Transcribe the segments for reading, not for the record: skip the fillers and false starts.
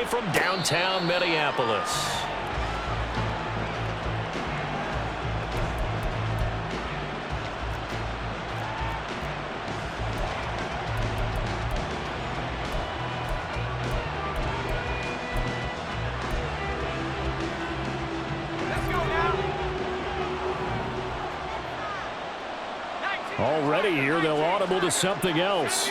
play from downtown Minneapolis. Already here, they'll audible to something else.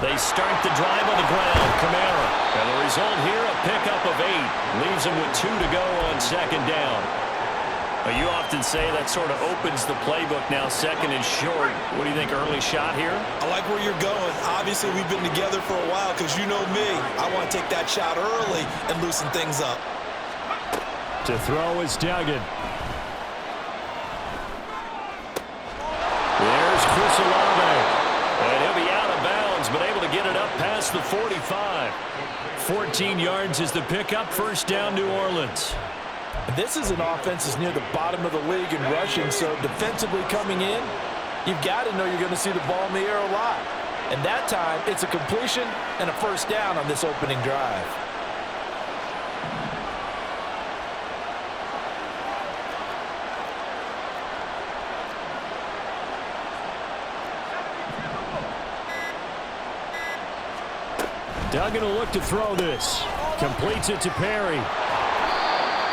They start the drive on the ground, Kamara. And the result here, a pickup of 8. Leaves them with 2 to go on second down. You often say that sort of opens the playbook now, second and short. What do you think, early shot here? I like where you're going. Obviously, we've been together for a while because you know me. I want to take that shot early and loosen things up. To throw is Duggan. There's Chris Olave. And he'll be out of bounds, but able to get it up past the 45. 14 yards is the pickup. First down, New Orleans. This is an offense that's near the bottom of the league in rushing, so defensively coming in, you've got to know you're going to see the ball in the air a lot. And that time, it's a completion and a first down on this opening drive. Duggan will look to throw this. Completes it to Perry.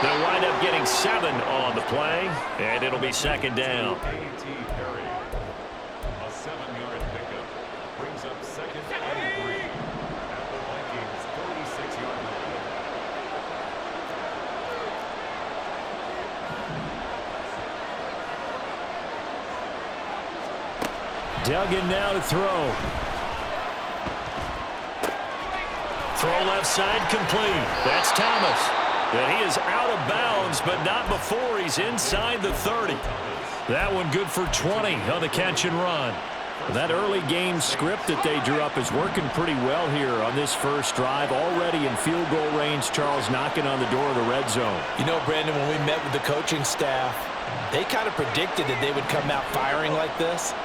They'll wind up getting 7 on the play, and it'll be second down. A 7-yard pickup brings up second and 3 at the Vikings' 36-yard line. Duggan now to throw. Throw left side complete. That's Thomas. And he is out of bounds, but not before he's inside the 30. That one good for 20 on the catch and run. That early game script that they drew up is working pretty well here on this first drive. Already in field goal range, Charles knocking on the door of the red zone. You know, Brandon, when we met with the coaching staff, they kind of predicted that they would come out firing like this.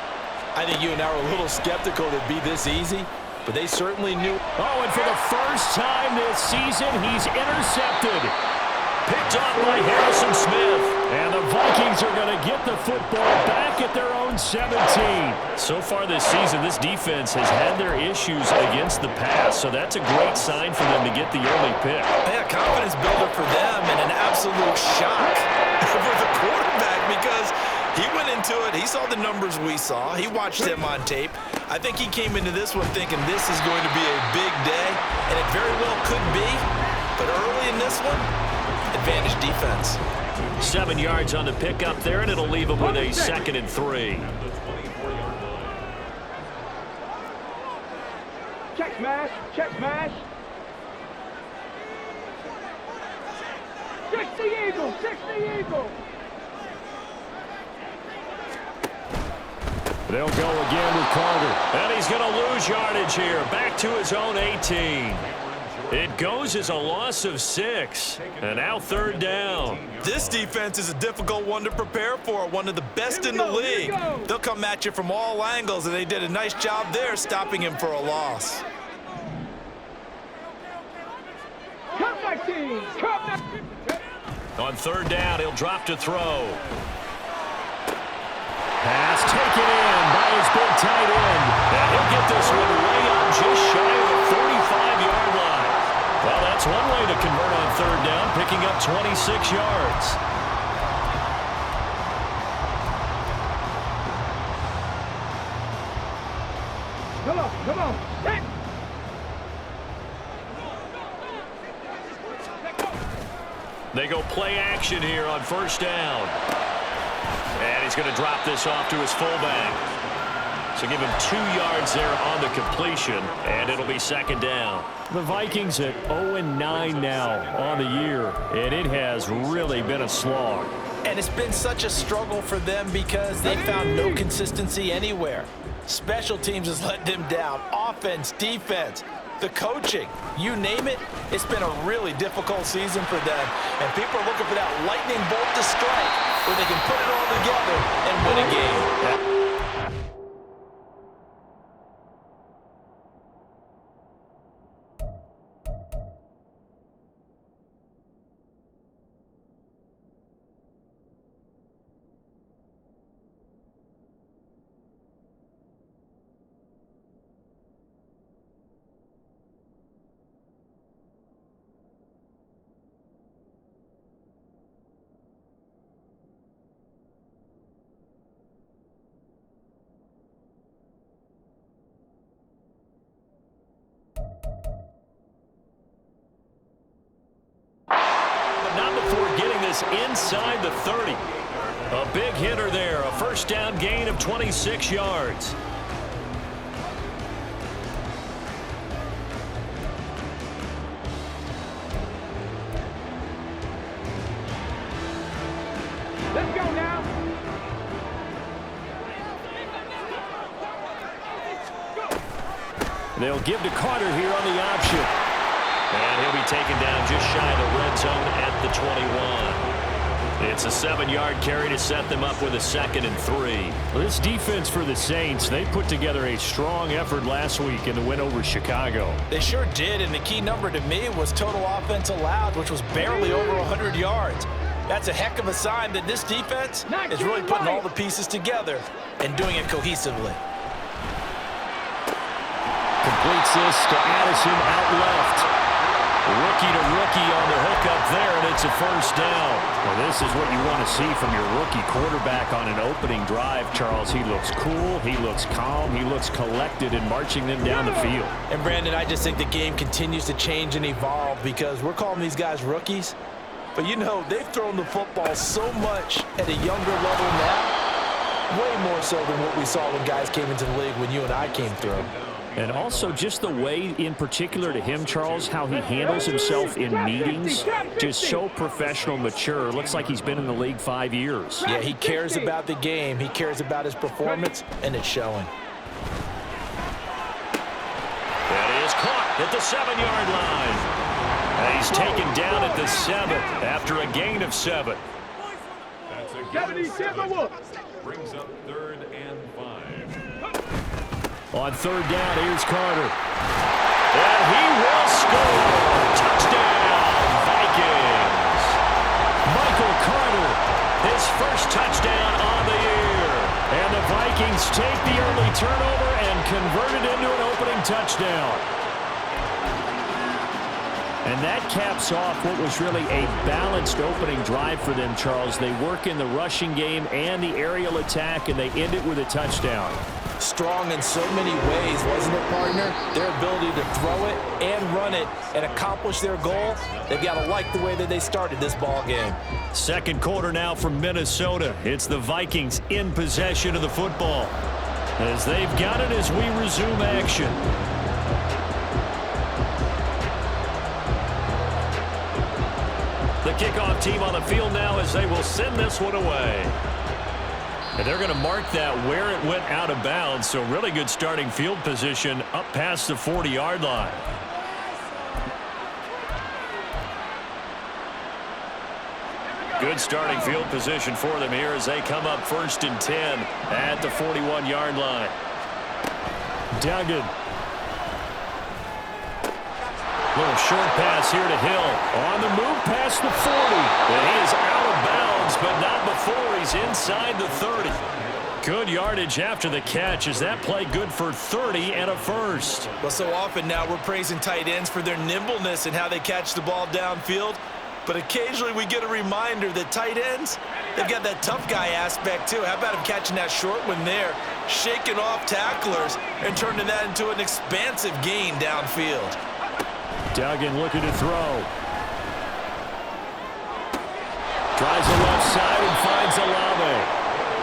I think you and I were a little skeptical that it'd be this easy. But they certainly knew. Oh, and for the first time this season, he's intercepted. Picked off by Harrison Smith. And the Vikings are going to get the football back at their own 17. So far this season, this defense has had their issues against the pass. So that's a great sign for them to get the early pick. Yeah, confidence builder for them and an absolute shock for the quarterback because he went into it. He saw the numbers we saw. He watched him on tape. I think he came into this one thinking this is going to be a big day, and it very well could be. But early in this one, advantage defense. 7 yards on the pickup there, and it'll leave him with a second and 3. Check smash, check smash. Check the eagle, check the eagle. They'll go again with Carter. And he's going to lose yardage here. Back to his own 18. It goes as a loss of 6. And now third down. This defense is a difficult one to prepare for. One of the best in the league. They'll come at you from all angles, and they did a nice job there stopping him for a loss. Come back, team. Come back. On third down, he'll drop to throw. Pass taken in by his big tight end. And he'll get this one way up just shy of the 45-yard line. Well, that's one way to convert on third down, picking up 26 yards. Come on, come on. Hey. They go play action here on first down. And he's going to drop this off to his fullback. So give him 2 yards there on the completion, and it'll be second down. The Vikings at 0-9 now on the year, and it has really been a slog. And it's been such a struggle for them because they found no consistency anywhere. Special teams has let them down. Offense, defense. the coaching, you name it, it's been a really difficult season for them. And people are looking for that lightning bolt to strike where they can put it all together and win a game. Inside the 30. A big hitter there. A first down gain of 26 yards. Let's go now. They'll give to Carter here on the option. And he'll be taken down just shy of the red zone at the 21. It's a 7-yard carry to set them up with a 2nd and 3. Well, this defense for the Saints, they put together a strong effort last week in the win over Chicago. They sure did, and the key number to me was total offense allowed, which was barely over 100 yards. That's a heck of a sign that this defense is really putting all the pieces together and doing it cohesively. Completes this to Addison out left. Rookie to rookie on the hook up there, and it's a first down. Well, this is what you want to see from your rookie quarterback on an opening drive, Charles. He looks cool, he looks calm, he looks collected in marching them down the field. And, Brandon, I just think the game continues to change and evolve because we're calling these guys rookies. But, you know, they've thrown the football so much at a younger level now, way more so than what we saw when guys came into the league when you and I came through. And also just the way, in particular to him, Charles, how he handles himself in meetings, just so professional, mature. Looks like he's been in the league 5 years. Yeah, he cares about the game. He cares about his performance, and it's showing. That is caught at the 7-yard line. And he's taken down at the 7 after a gain of 7. That's a gain of 7. Brings up 3rd and 5. On 3rd down, here's Carter. And he will score. Touchdown, Vikings. Michael Carter, his first touchdown on the year. And the Vikings take the early turnover and convert it into an opening touchdown. And that caps off what was really a balanced opening drive for them, Charles. They work in the rushing game and the aerial attack, and they end it with a touchdown. Strong in so many ways, wasn't it, partner? Their ability to throw it and run it and accomplish their goal, they've got to like the way that they started this ball game. Second quarter now from Minnesota. It's the Vikings in possession of the football as they've got it as we resume action. The kickoff team on the field now as they will send this one away. And they're going to mark that where it went out of bounds, so really good starting field position up past the 40-yard line. Good starting field position for them here as they come up 1st and 10 at the 41-yard line. Duggan. Little short pass here to Hill. On the move past the 40. And he is out of bounds, but not before he's inside the 30. Good yardage after the catch. Is that play good for 30 and a first? Well, so often now we're praising tight ends for their nimbleness and how they catch the ball downfield. But occasionally we get a reminder that tight ends, they've got that tough guy aspect too. How about him catching that short one there, shaking off tacklers, and turning that into an expansive gain downfield. Duggan looking to throw. Drives the left side and finds Olave.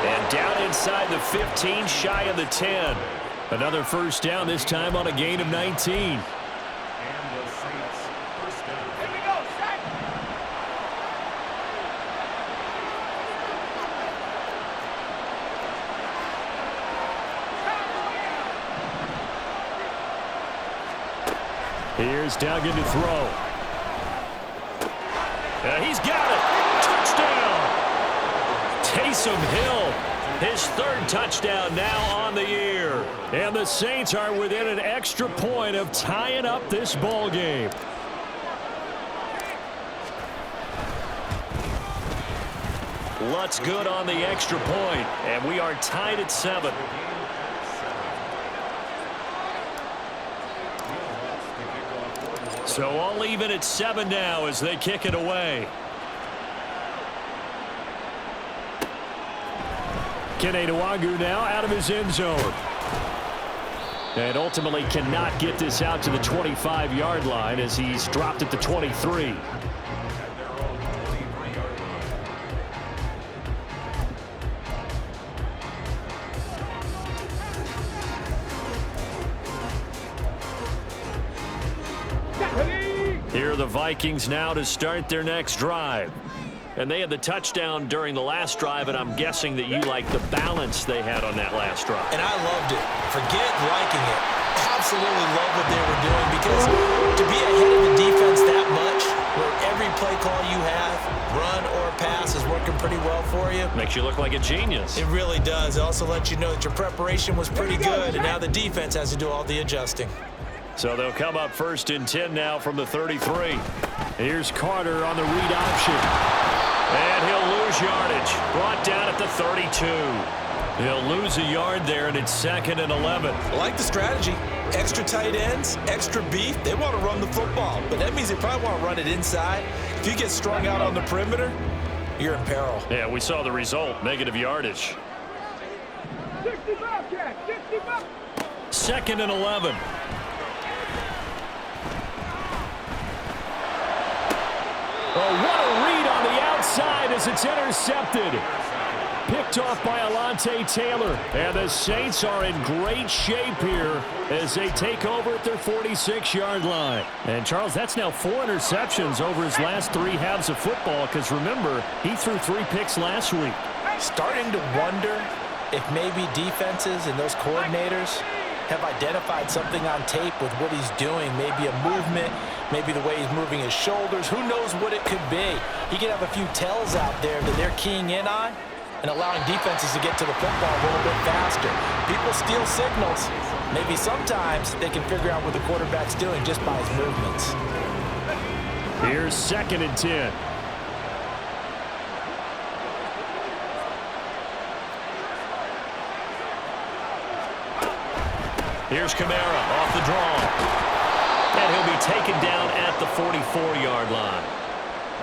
And down inside the 15, shy of the 10. Another first down, this time on a gain of 19. Here's Duggan to throw. He's got it. Touchdown. Taysom Hill, his third touchdown now on the year. And the Saints are within an extra point of tying up this ball game. Lutz good on the extra point, and we are tied at 7. So all even at 7 now as they kick it away. Kene Nwangwu now out of his end zone. And ultimately cannot get this out to the 25-yard line as he's dropped at the 23. Here are the Vikings now to start their next drive. And they had the touchdown during the last drive, and I'm guessing that you like the balance they had on that last drive. And I loved it. Forget liking it. Absolutely love what they were doing, because to be ahead of the defense that much, where every play call you have, run or pass, is working pretty well for you. Makes you look like a genius. It really does. It also lets you know that your preparation was pretty good, and now the defense has to do all the adjusting. So they'll come up 1st and 10 now from the 33. Here's Carter on the read option. And he'll lose yardage. Brought down at the 32. He'll lose a yard there, and it's 2nd and 11. I like the strategy. Extra tight ends, extra beef. They want to run the football, but that means they probably want to run it inside. If you get strung out on the perimeter, you're in peril. Yeah, we saw the result. Negative yardage. 2nd and 11. Oh, what a read on the outside as it's intercepted. Picked off by Alontae Taylor. And the Saints are in great shape here as they take over at their 46-yard line. And, Charles, that's now 4 interceptions over his last 3 halves of football, because, remember, he threw 3 picks last week. Starting to wonder if maybe defenses and those coordinators have identified something on tape with what he's doing. Maybe a movement, maybe the way he's moving his shoulders. Who knows what it could be? He could have a few tells out there that they're keying in on and allowing defenses to get to the football a little bit faster. People steal signals. Maybe sometimes they can figure out what the quarterback's doing just by his movements. Here's 2nd and 10. Here's Kamara off the draw. And he'll be taken down at the 44-yard line.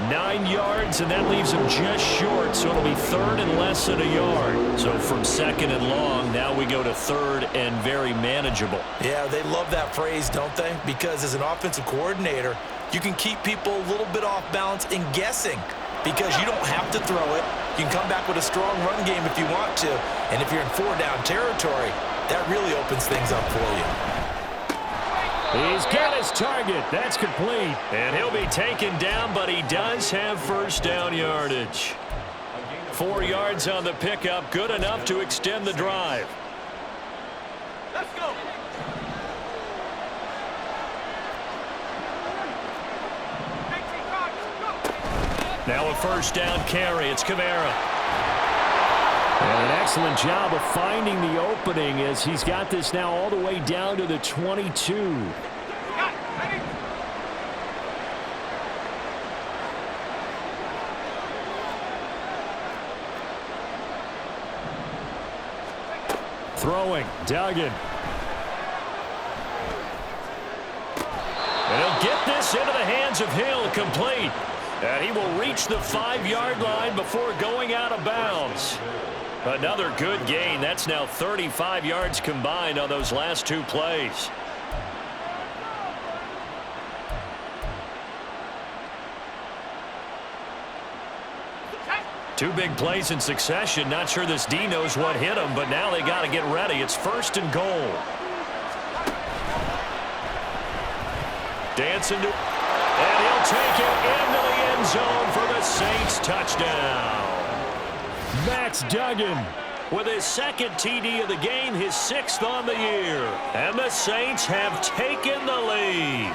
9 yards, and that leaves him just short, so it'll be 3rd and less than a yard. So from 2nd and long, now we go to 3rd and very manageable. Yeah, they love that phrase, don't they? Because as an offensive coordinator, you can keep people a little bit off balance and guessing, because you don't have to throw it. You can come back with a strong run game if you want to. And if you're in 4-down territory, that really opens things up for you. He's got his target. That's complete. And he'll be taken down, but he does have 1st down yardage. 4 yards on the pickup, good enough to extend the drive. Let's go. Now a 1st down carry. It's Kamara. And an excellent job of finding the opening as he's got this now all the way down to the 22. Throwing, Duggan. And he'll get this into the hands of Hill, complete. And he will reach the 5-yard line before going out of bounds. Another good gain. That's now 35 yards combined on those last 2 plays. Two big plays in succession. Not sure this D knows what hit him, but now they got to get ready. It's 1st and goal. Dancing to, and he'll take it into the end zone for the Saints touchdown. Max Duggan with his 2nd TD of the game, his 6th on the year. And the Saints have taken the lead.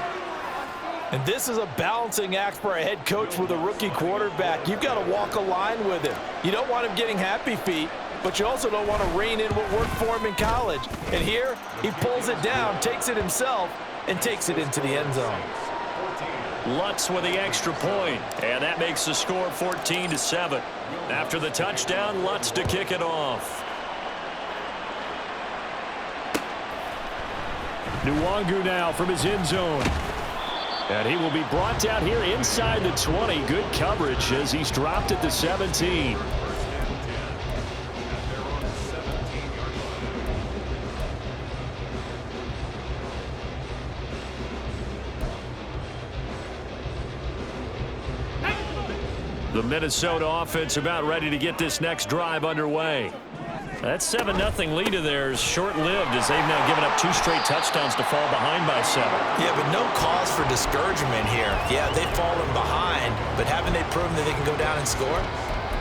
And this is a balancing act for a head coach with a rookie quarterback. You've got to walk a line with him. You don't want him getting happy feet, but you also don't want to rein in what worked for him in college. And here, he pulls it down, takes it himself, and takes it into the end zone. Lutz with the extra point, and that makes the score 14-7. After the touchdown, Lutz to kick it off. Nwangu now from his end zone. And he will be brought down here inside the 20. Good coverage as he's dropped at the 17. The Minnesota offense about ready to get this next drive underway. That 7-0 lead of theirs short-lived as they've now given up 2 straight touchdowns to fall behind by 7. Yeah, but no cause for discouragement here. Yeah, they've fallen behind, but haven't they proven that they can go down and score?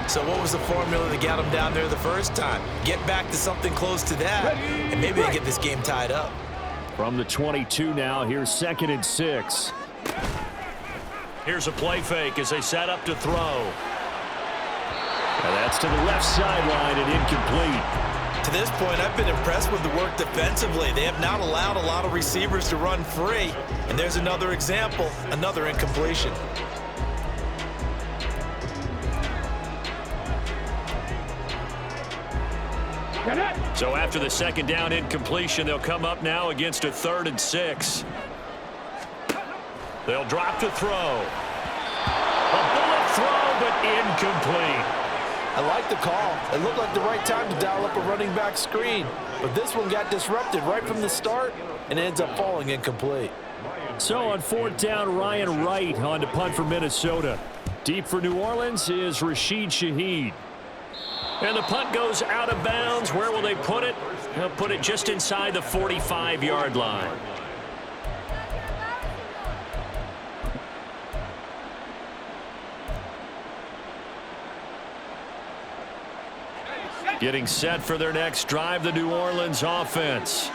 So what was the formula that got them down there the first time? Get back to something close to that, and maybe they get this game tied up. From the 22 now, here's 2nd and 6. Here's a play fake as they set up to throw. And that's to the left sideline and incomplete. To this point, I've been impressed with the work defensively. They have not allowed a lot of receivers to run free. And there's another example, another incompletion. So after the 2nd down incompletion, they'll come up now against a 3rd and 6. They'll drop to throw. A bullet throw, but incomplete. I like the call. It looked like the right time to dial up a running back screen. But this one got disrupted right from the start and ends up falling incomplete. So on 4th down, Ryan Wright on to punt for Minnesota. Deep for New Orleans is Rashid Shaheed. And the punt goes out of bounds. Where will they put it? They'll put it just inside the 45-yard line. Getting set for their next drive, the New Orleans offense.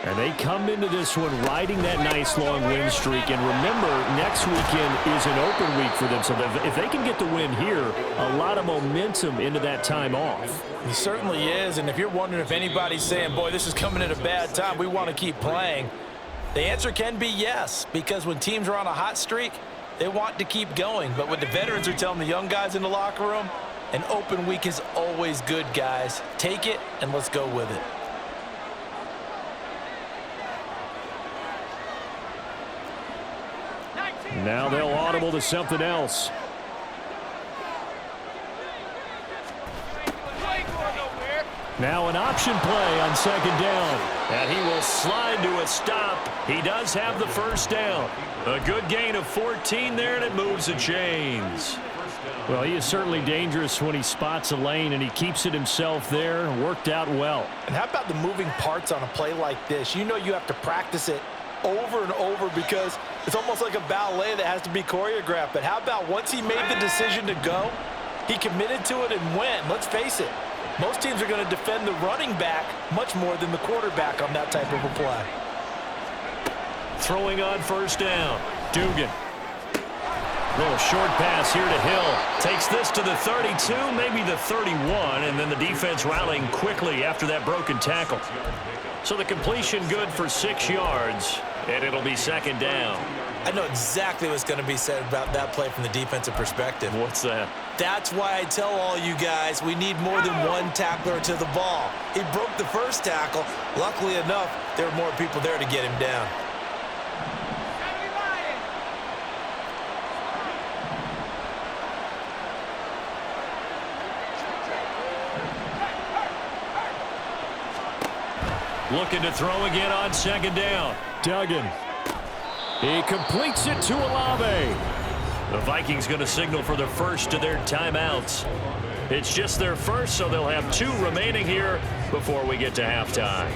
And they come into this one riding that nice long win streak. And remember, next weekend is an open week for them. So if they can get the win here, a lot of momentum into that time off. He certainly is. And if you're wondering if anybody's saying, boy, this is coming at a bad time, we want to keep playing, the answer can be yes. Because when teams are on a hot streak, they want to keep going. But what the veterans are telling the young guys in the locker room, an open week is always good, guys. Take it, and let's go with it. Now they'll audible to something else. Now an option play on 2nd down. And he will slide to a stop. He does have the 1st down. A good gain of 14 there, and it moves the chains. Well, he is certainly dangerous when he spots a lane, and he keeps it himself there. Worked out well. And how about the moving parts on a play like this? You know you have to practice it over and over because it's almost like a ballet that has to be choreographed. But how about once he made the decision to go, he committed to it and went. Let's face it, most teams are going to defend the running back much more than the quarterback on that type of a play. Throwing on 1st down. Dugan. Little short pass here to Hill. Takes this to the 32, maybe the 31, and then the defense rallying quickly after that broken tackle. So the completion good for 6 yards, and it'll be 2nd down. I know exactly what's going to be said about that play from the defensive perspective. What's that? That's why I tell all you guys we need more than one tackler to the ball. He broke the 1st tackle. Luckily enough, there were more people there to get him down. Looking to throw again on 2nd down. Duggan. He completes it to Olave. The Vikings going to signal for the first of their timeouts. It's just their first, so they'll have 2 remaining here before we get to halftime.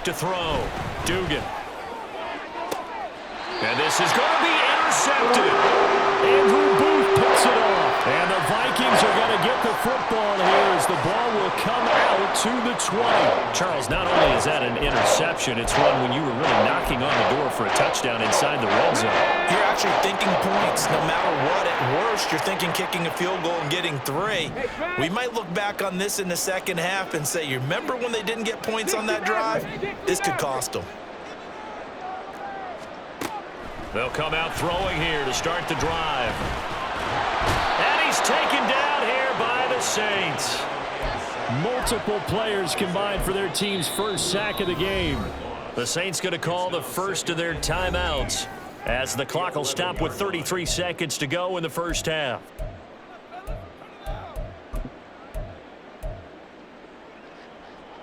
look to throw. Dugan. And this is going to be intercepted. Andrew Booth picks it off. And the Vikings are going to get the football here as the ball will come out to the 20. Charles, not only is that an interception, it's one when you were really knocking on the door for a touchdown inside the red zone. You're actually thinking points no matter what. At worst, you're thinking kicking a field goal and getting 3. We might look back on this in the second half and say, you remember when they didn't get points on that drive? This could cost them. They'll come out throwing here to start the drive. And he's taken down here by the Saints. Multiple players combined for their team's first sack of the game. The Saints going to call the first of their timeouts as the clock will stop with 33 seconds to go in the first half.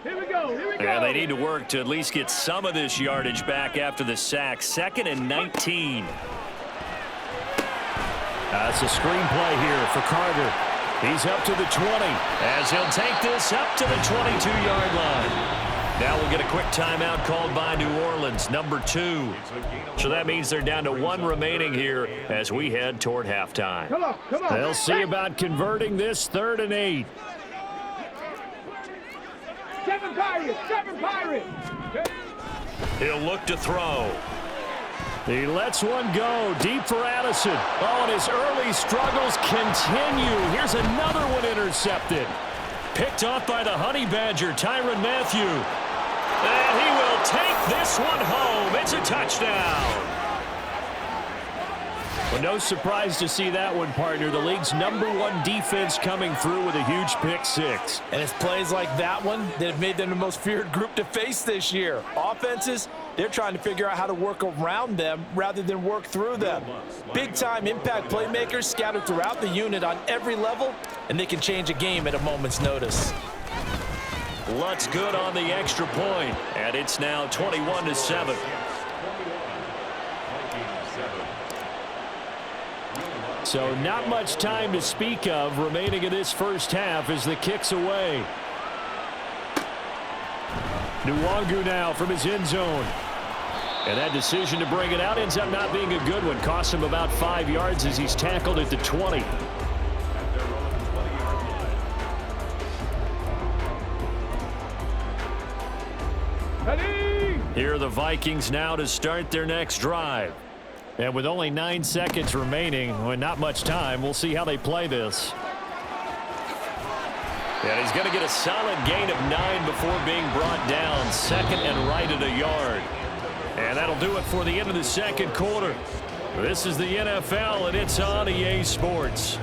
Here we go. And they need to work to at least get some of this yardage back after the sack. 2nd and 19. That's a screenplay here for Carter. He's up to the 20 as he'll take this up to the 22-yard line. Now we'll get a quick timeout called by New Orleans, number 2. So that means they're down to 1 remaining here as we head toward halftime. Come on. They'll see about converting this 3rd and 8. 7 Pirates. He'll look to throw. He lets one go deep for Addison. Oh, and his early struggles continue. Here's another one intercepted. Picked off by the Honey Badger, Tyrann Mathieu. And he will take this one home. It's a touchdown. Well, no surprise to see that one, partner. The league's #1 defense coming through with a huge pick 6. And it's plays like that one that have made them the most feared group to face this year. Offenses, they're trying to figure out how to work around them rather than work through them. Big-time impact playmakers scattered throughout the unit on every level, and they can change a game at a moment's notice. Lutz good on the extra point, and it's now 21-7. So not much time to speak of remaining in this first half as the kick's away. Nwangu now from his end zone. And that decision to bring it out ends up not being a good one. Costs him about 5 yards as he's tackled at the 20. Here are the Vikings now to start their next drive. And with only 9 seconds remaining, well, not much time, we'll see how they play this. And he's going to get a solid gain of 9 before being brought down. 2nd and right at a yard. And that'll do it for the end of the second quarter. This is the NFL, and it's on EA Sports.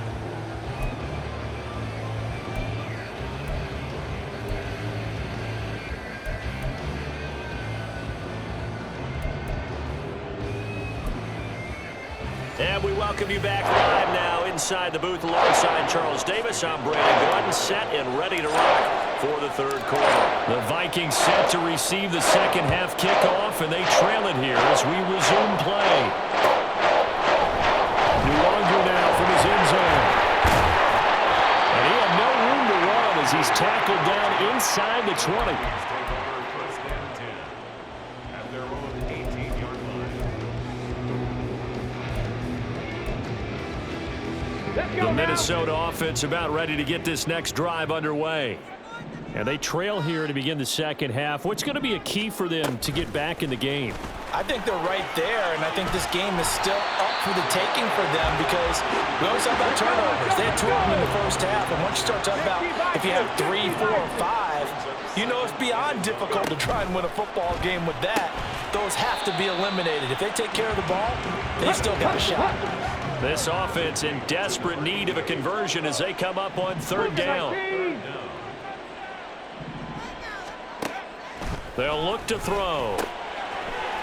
And we welcome you back live now inside the booth alongside Charles Davis. I'm Brandon Gordon, set and ready to rock for the third quarter. The Vikings set to receive the second half kickoff, and they trail it here as we resume play. Nwangu now from his end zone. And he had no room to run as he's tackled down inside the 20. The Minnesota offense about ready to get this next drive underway. And they trail here to begin the second half. What's going to be a key for them to get back in the game? I think they're right there, and I think this game is still up for the taking for them because we always talk about turnovers. They had 2 of them in the first half, and once you start talking about if you have 3, 4, or 5, you know it's beyond difficult to try and win a football game with that. Those have to be eliminated. If they take care of the ball, they've still got a shot. This offense in desperate need of a conversion as they come up on 3rd down. They'll look to throw.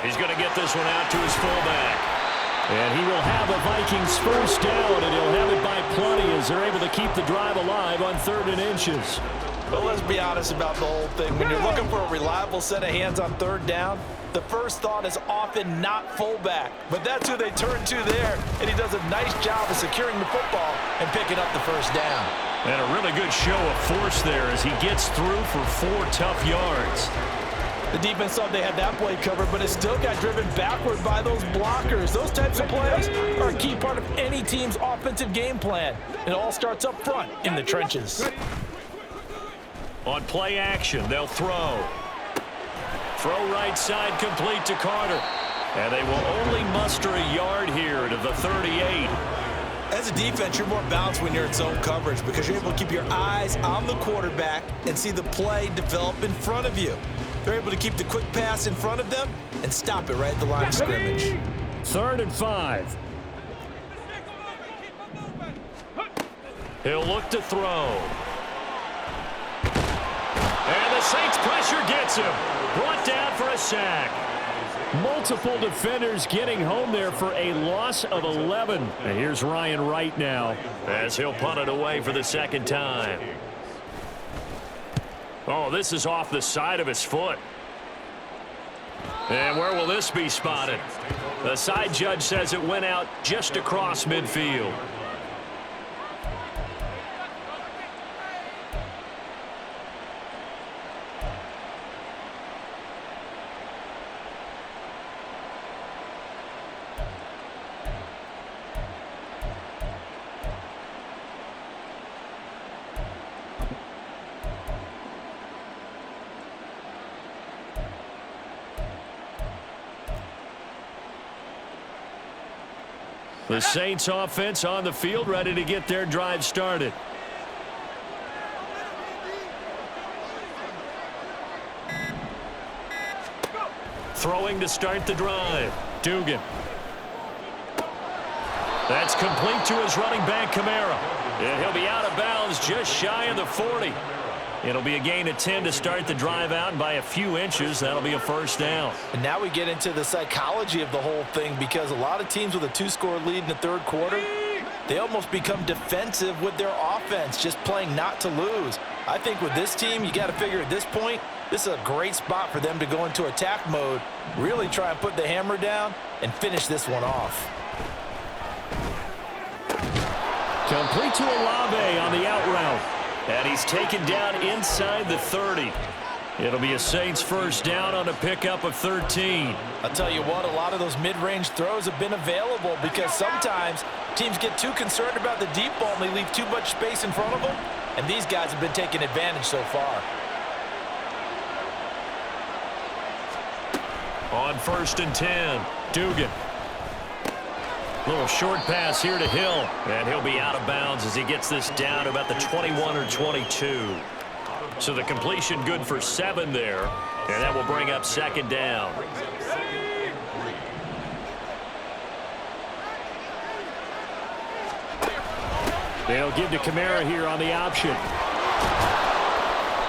He's going to get this one out to his fullback. And he will have a Vikings first down, and he'll have it by plenty as they're able to keep the drive alive on 3rd and inches. But let's be honest about the whole thing. When you're looking for a reliable set of hands on 3rd down, the first thought is often not fullback. But that's who they turn to there, and he does a nice job of securing the football and picking up the first down. And a really good show of force there as he gets through for 4 tough yards. The defense thought they had that play covered, but it still got driven backward by those blockers. Those types of plays are a key part of any team's offensive game plan. It all starts up front in the trenches. On play action, they'll throw. Throw right side complete to Carter. And they will only muster a yard here to the 38. As a defense, you're more balanced when you're in zone coverage because you're able to keep your eyes on the quarterback and see the play develop in front of you. They're able to keep the quick pass in front of them and stop it right at the line of scrimmage. 3rd and 5. He'll look to throw. And the Saints pressure gets him. Brought down for a sack. Multiple defenders getting home there for a loss of 11. And here's Ryan Wright now as he'll punt it away for the second time. Oh, this is off the side of his foot. And where will this be spotted? The side judge says it went out just across midfield. The Saints offense on the field, ready to get their drive started. Throwing to start the drive. Dugan. That's complete to his running back, Kamara. And he'll be out of bounds just shy of the 40. It'll be a gain of 10 to start the drive out, and by a few inches, that'll be a first down. And now we get into the psychology of the whole thing because a lot of teams with a 2-score lead in the third quarter, they almost become defensive with their offense, just playing not to lose. I think with this team, you got to figure at this point, this is a great spot for them to go into attack mode, really try and put the hammer down and finish this one off. Complete to Olave on the out route. And he's taken down inside the 30. It'll be a Saints first down on a pickup of 13. I'll tell you what, a lot of those mid-range throws have been available because sometimes teams get too concerned about the deep ball and they leave too much space in front of them. And these guys have been taking advantage so far. On 1st and 10, Dugan. Little short pass here to Hill, and he'll be out of bounds as he gets this down to about the 21 or 22. So the completion good for 7 there, and that will bring up second down. They'll give to Kamara here on the option.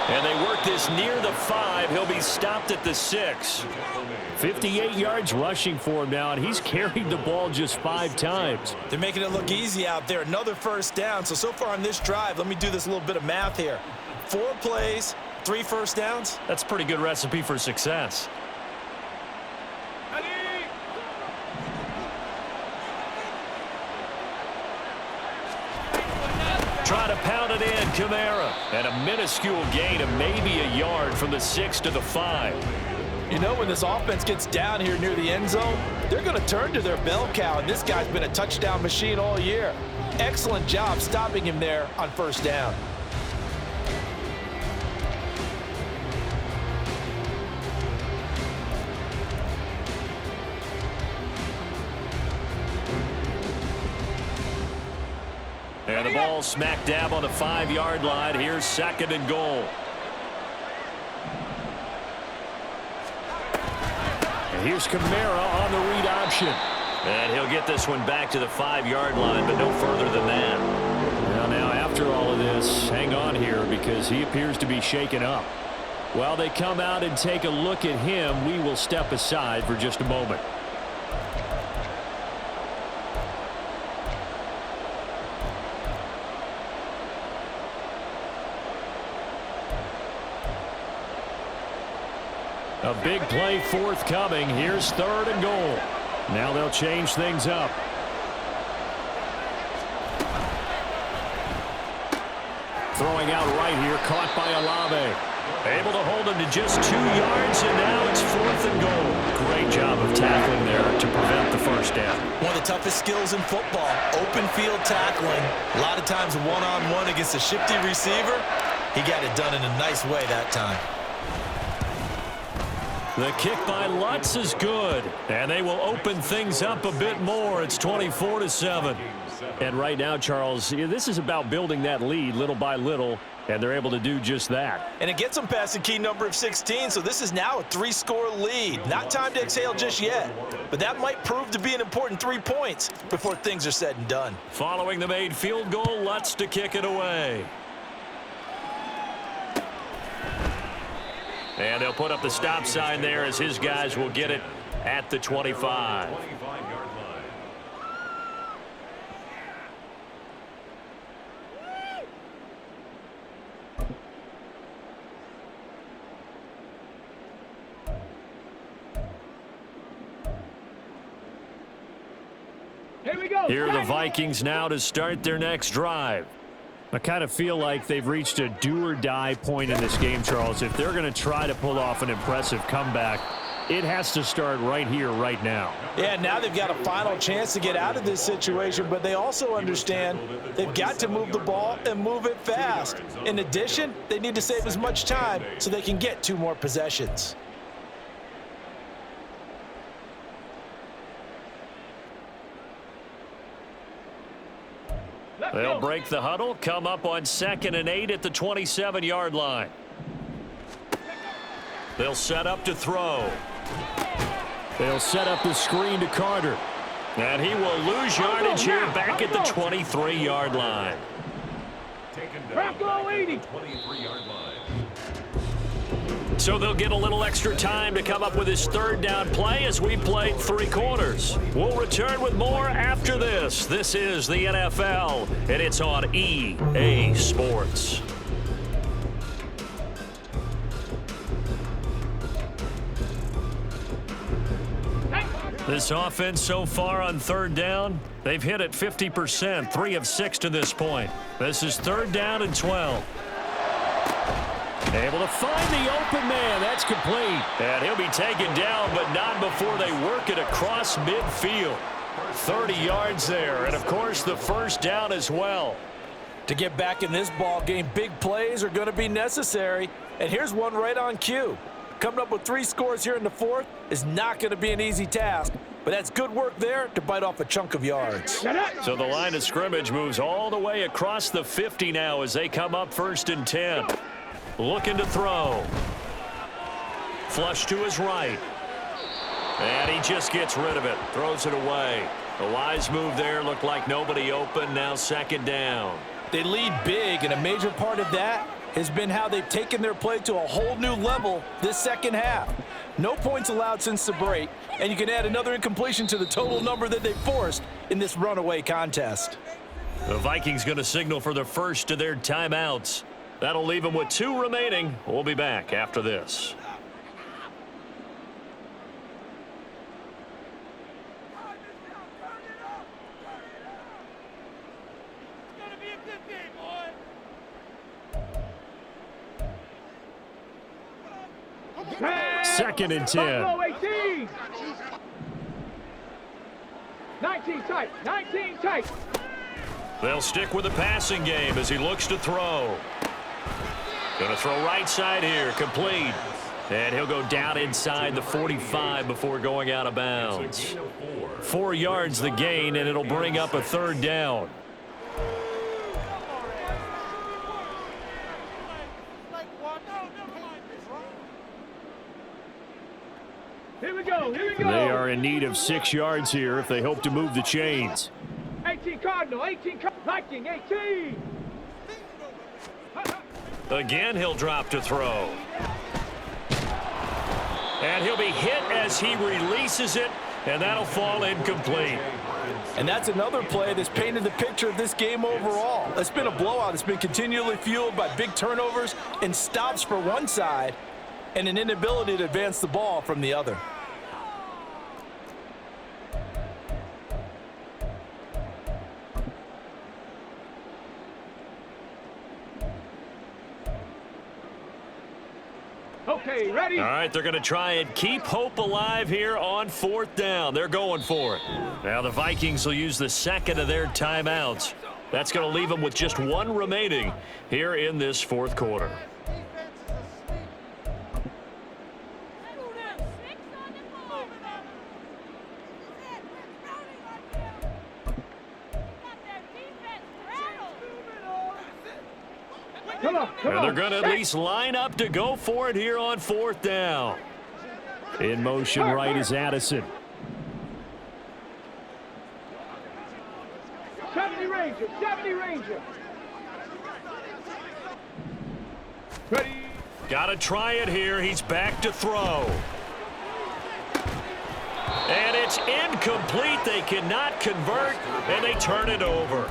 And they work this near the 5. He'll be stopped at the 6. 58 yards rushing for him now, and he's carried the ball just 5 times. They're making it look easy out there. Another first down. So far on this drive, let me do this little bit of math here. 4 plays, 3 first downs. That's a pretty good recipe for success. Try to pound it in, Kamara. And a minuscule gain of maybe a yard from the 6 to the 5. You know, when this offense gets down here near the end zone, they're going to turn to their bell cow, and this guy's been a touchdown machine all year. Excellent job stopping him there on first down. And the ball smack dab on the 5-yard line. Here's 2nd and goal. And here's Kamara on the read option. And he'll get this one back to the 5-yard line, but no further than that. Well, now after all of this, hang on here because he appears to be shaken up. While they come out and take a look at him, we will step aside for just a moment. A big play forthcoming. Here's 3rd and goal. Now they'll change things up. Throwing out right here, caught by Olave. Able to hold him to just 2 yards, and now toughest skills in football, open field tackling. A lot of times one-on-one against a shifty receiver. He got it done in a nice way that time. The kick by Lutz is good, and they will open things up a bit more. It's 24-7. And right now, Charles, this is about building that lead little by little, and they're able to do just that. And it gets them past the key number of 16, so this is now a 3-score lead. Not time to exhale just yet, but that might prove to be an important 3 points before things are said and done. Following the made field goal, Lutz to kick it away. And they'll put up the stop sign there as his guys will get it at the 25. Here we go. Here are the Vikings now to start their next drive. I kind of feel like they've reached a do-or-die point in this game, Charles. If they're going to try to pull off an impressive comeback, it has to start right here, right now. Yeah, now they've got a final chance to get out of this situation, but they also understand they've got to move the ball and move it fast. In addition, they need to save as much time so they can get 2 more possessions. They'll break the huddle, come up on 2nd and 8 at the 27-yard line. They'll set up to throw. They'll set up the screen to Carter. And he will lose yardage here back at the 23-yard line. Bronco 80. 23-yard line. So they'll get a little extra time to come up with his 3rd down play as we played 3 quarters. We'll return with more after this. This is the NFL, and it's on EA Sports. This offense so far on 3rd down, they've hit it 50%, 3 of 6 to this point. This is 3rd down and 12. Able to find the open man. That's complete. And he'll be taken down, but not before they work it across midfield. 30 yards there, and of course the 1st down as well. To get back in this ball game, big plays are going to be necessary. And here's one right on cue. Coming up with 3 scores here in the 4th is not going to be an easy task, but that's good work there to bite off a chunk of yards. So the line of scrimmage moves all the way across the 50 now as they come up 1st and 10. Looking to throw. Flush to his right. And he just gets rid of it. Throws it away. A wise move there. Looked like nobody open. Now 2nd down. They lead big, and a major part of that has been how they've taken their play to a whole new level this 2nd half. No points allowed since the break, and you can add another incompletion to the total number that they forced in this runaway contest. The Vikings going to signal for the first of their timeouts. That'll leave them with 2 remaining. We'll be back after this. Second and 10. Bronco 18. 19 tight. 19 tight. They'll stick with the passing game as he looks to throw. Going to throw right side here, complete. And he'll go down inside the 45 before going out of bounds. 4 yards the gain, and it'll bring up a 3rd down. Here we go. Here we go. They are in need of 6 yards here if they hope to move the chains. 18 Cardinal. 18 Viking. 18. Again, he'll drop to throw. And he'll be hit as he releases it, and that'll fall incomplete. And that's another play that's painted the picture of this game overall. It's been a blowout. It's been continually fueled by big turnovers and stops for one side and an inability to advance the ball from the other. Okay, Okay, ready? All right, they're going to try and keep hope alive here on 4th down. They're going for it. Now the Vikings will use the second of their timeouts. That's going to leave them with just one remaining here in this 4th quarter. Come on. And they're going to at least line up to go for it here on 4th down. In motion right is Addison. 70 Ranger, 70 Ranger. Ready? Got to try it here. He's back to throw. And it's incomplete. They cannot convert, and they turn it over.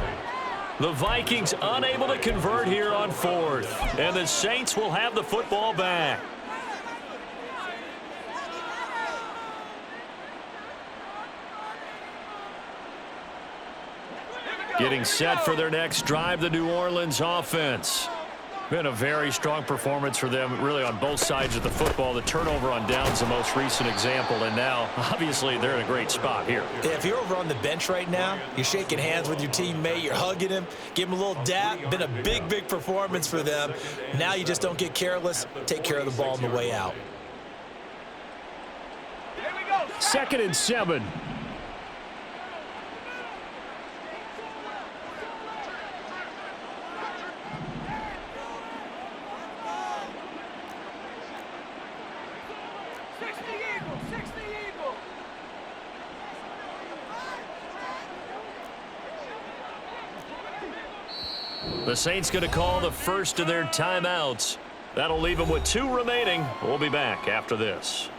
The Vikings unable to convert here on 4th, and the Saints will have the football back. Getting set for their next drive, the New Orleans offense. Been a very strong performance for them, really, on both sides of the football. The turnover on downs, the most recent example, and now, obviously, they're in a great spot here. Yeah, if you're over on the bench right now, you're shaking hands with your teammate, you're hugging him, give him a little dap. Been a big, big performance for them. Now you just don't get careless. Take care of the ball on the way out. 2nd and 7. The Saints going to call the first of their timeouts. That'll leave them with 2 remaining. We'll be back after this.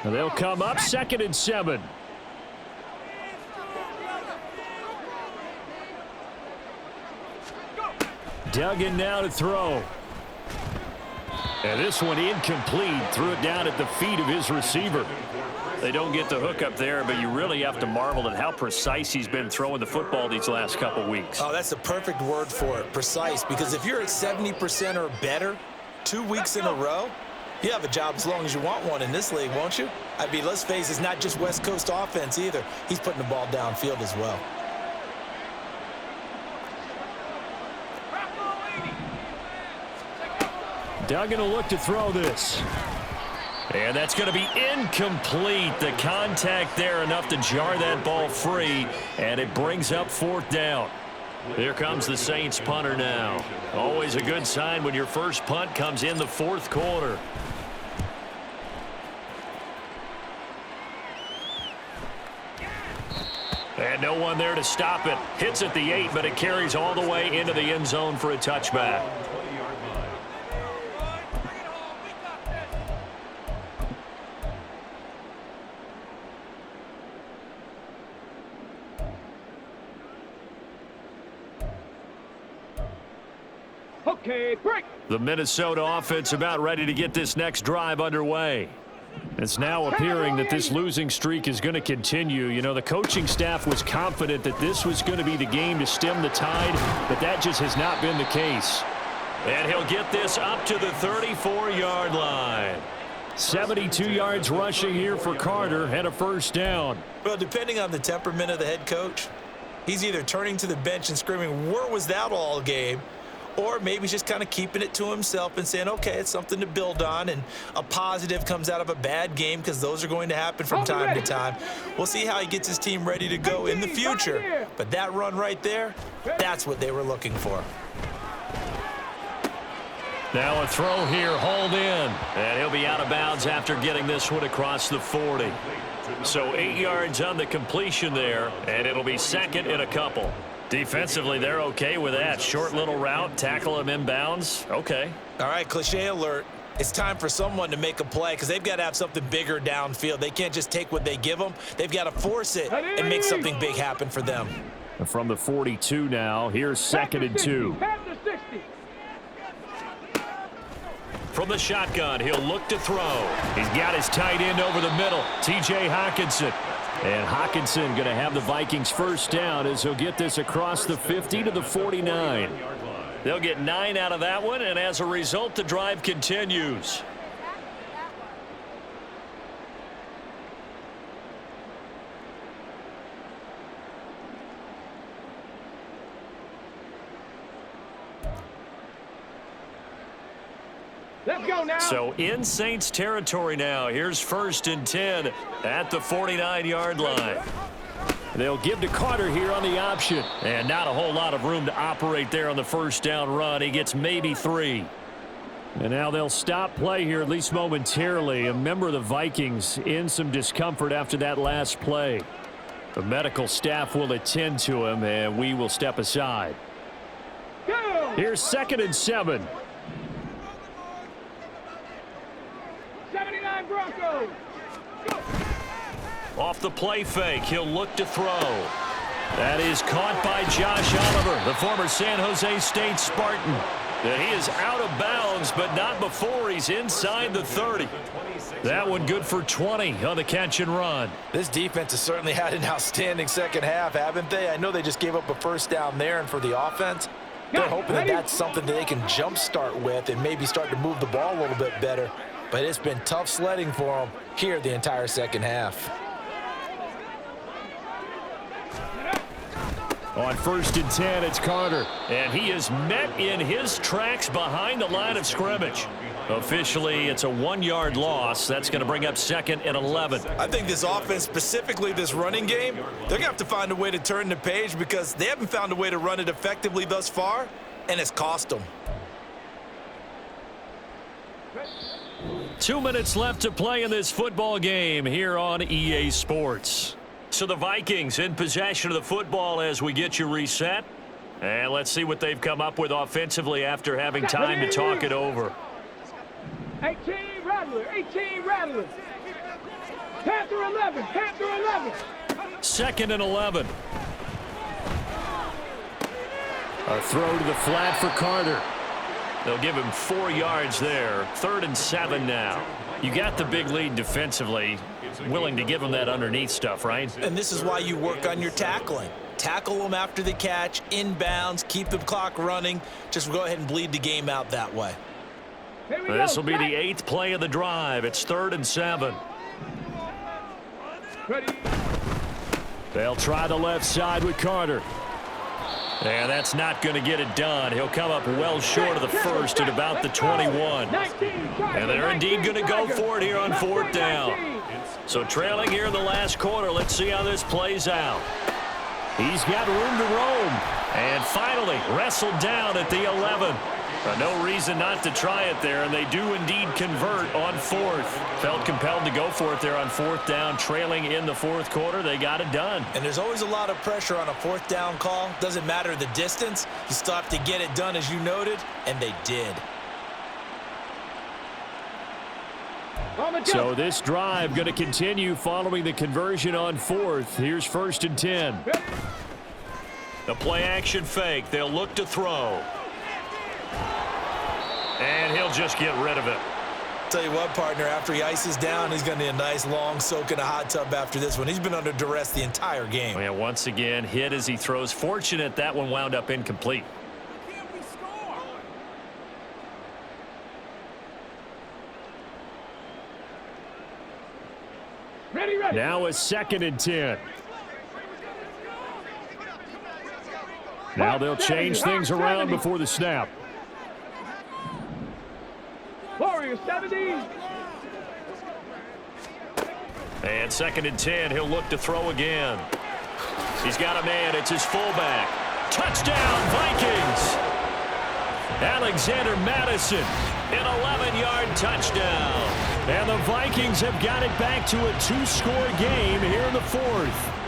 And they'll come up 2nd and 7. Duggan now to throw. And this one incomplete. Threw it down at the feet of his receiver. They don't get the hook up there, but you really have to marvel at how precise he's been throwing the football these last couple weeks. Oh, that's the perfect word for it, precise, because if you're at 70% or better 2 weeks in a row, you have a job as long as you want one in this league, won't you? I mean, let's face it, it's not just West Coast offense either. He's putting the ball downfield as well. Duggan will look to throw this. And that's going to be incomplete. The contact there enough to jar that ball free, and it brings up 4th down. Here comes the Saints punter now. Always a good sign when your first punt comes in the 4th quarter. And no one there to stop it. Hits at the 8, but it carries all the way into the end zone for a touchback. Okay, break. The Minnesota offense about ready to get this next drive underway. It's now appearing that this losing streak is going to continue. You know, the coaching staff was confident that this was going to be the game to stem the tide, but that just has not been the case. And he'll get this up to the 34-yard line. 72 yards rushing here for Carter and a first down. Well, depending on the temperament of the head coach, he's either turning to the bench and screaming, "Where was that all game?" Or maybe he's just kind of keeping it to himself and saying, okay, it's something to build on, and a positive comes out of a bad game, because those are going to happen from time to time. We'll see how he gets his team ready to go in the future. But that run right there, that's what they were looking for. Now a throw here, hauled in. And he'll be out of bounds after getting this one across the 40. So 8 yards on the completion there, and it'll be 2nd and a couple. Defensively, they're okay with that. Short little route, tackle him inbounds. Okay. All right, cliche alert. It's time for someone to make a play, because they've got to have something bigger downfield. They can't just take what they give them. They've got to force it and make something big happen for them. From the 42 now, here's 2nd and 2. From the shotgun, he'll look to throw. He's got his tight end over the middle, T.J. Hockenson. And Hockenson going to have the Vikings first down as he'll get this across the 50 to the 49. They'll get 9 out of that one, and as a result, the drive continues. Let's go now. So in Saints territory now. Here's 1st and 10 at the 49-yard line. They'll give to Carter here on the option. And not a whole lot of room to operate there on the first down run. He gets maybe 3. And now they'll stop play here, at least momentarily. A member of the Vikings in some discomfort after that last play. The medical staff will attend to him, and we will step aside. Go. Here's 2nd and 7. 79 Broncos. Go. Off the play fake, he'll look to throw. That is caught by Josh Oliver, the former San Jose State Spartan. And he is out of bounds, but not before he's inside the 30. That one good for 20 on the catch and run. This defense has certainly had an outstanding second half, haven't they? I know they just gave up a first down there, and for the offense, they're hoping that that's something that they can jumpstart with and maybe start to move the ball a little bit better. But it's been tough sledding for them here the entire second half. On 1st and 10, it's Carter. And he is met in his tracks behind the line of scrimmage. Officially, it's a 1-yard loss. That's going to bring up 2nd and 11. I think this offense, specifically this running game, they're going to have to find a way to turn the page because they haven't found a way to run it effectively thus far, and it's cost them. 2 minutes left to play in this football game here on EA Sports. So the Vikings in possession of the football as we get you reset. And let's see what they've come up with offensively after having time to talk it over. 18 Rattler, 18 Rattler. Panther 11, Panther 11. 2nd and 11. A throw to the flat for Carter. They'll give him 4 yards there. 3rd and 7 now. You got the big lead defensively. Willing to give him that underneath stuff, right? And this is why you work on your tackling. Tackle them after the catch, inbounds, keep the clock running. Just go ahead and bleed the game out that way. This will be the 8th play of the drive. It's 3rd and 7. Ready. They'll try the left side with Carter. And that's not going to get it done. He'll come up well short of the first at about the 21. And they're indeed going to go for it here on 4th down. So trailing here in the last quarter. Let's see how this plays out. He's got room to roam. And finally wrestled down at the 11. No reason not to try it there, and they do indeed convert on 4th. Felt compelled to go for it there on 4th down, trailing in the 4th quarter. They got it done. And there's always a lot of pressure on a 4th down call. Doesn't matter the distance. You still have to get it done, as you noted, and they did. So this drive going to continue following the conversion on 4th. Here's 1st and 10. The play action fake. They'll look to throw. And he'll just get rid of it. Tell you what, partner, after he ices down, he's going to need a nice long soak in a hot tub after this one. He's been under duress the entire game. Yeah, once again, hit as he throws. Fortunate that one wound up incomplete. Ready, ready. Now a 2nd and 10. Now they'll change things around before the snap. Warriors 70. And 2nd and 10. He'll look to throw again. He's got a man. It's his fullback. Touchdown, Vikings. Alexander Madison, an 11-yard touchdown. And the Vikings have got it back to a 2-score game here in the 4th.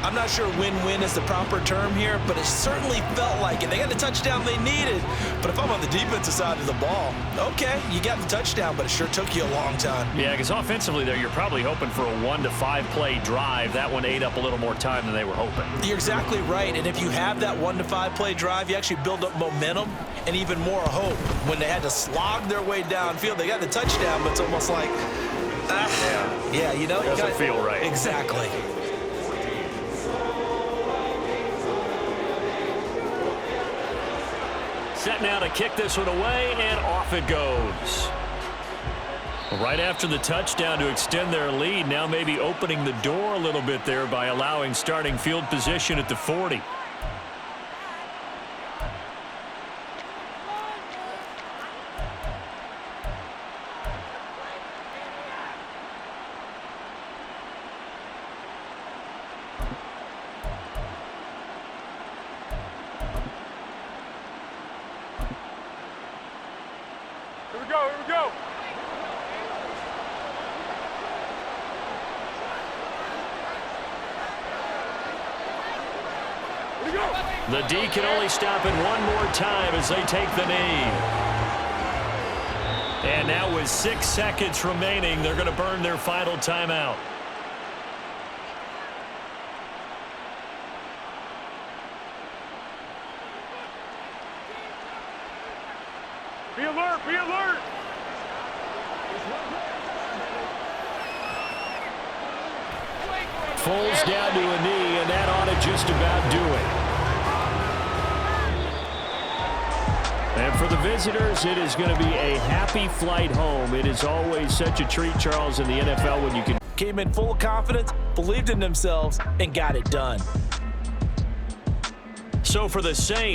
I'm not sure win-win is the proper term here, but it certainly felt like it. They got the touchdown they needed. But if I'm on the defensive side of the ball, okay, you got the touchdown, but it sure took you a long time. Yeah, because offensively there, you're probably hoping for a 1 to 5 play drive. That one ate up a little more time than they were hoping. You're exactly right. And if you have that 1 to 5 play drive, you actually build up momentum and even more hope. When they had to slog their way downfield, they got the touchdown, but it's almost like Yeah, you know. Doesn't feel right. Exactly. Set now to kick this one away, and off it goes. Right after the touchdown to extend their lead, now maybe opening the door a little bit there by allowing starting field position at the 40. Here we go, here we go. The D can only stop it one more time as they take the knee. And now with 6 seconds remaining, they're going to burn their final timeout. Be alert, be alert. Foles down to a knee, and that ought to just about do it. And for the visitors, it is going to be a happy flight home. It is always such a treat, Charles, in the NFL when you can. Came in full of confidence, believed in themselves, and got it done. So for the Saints,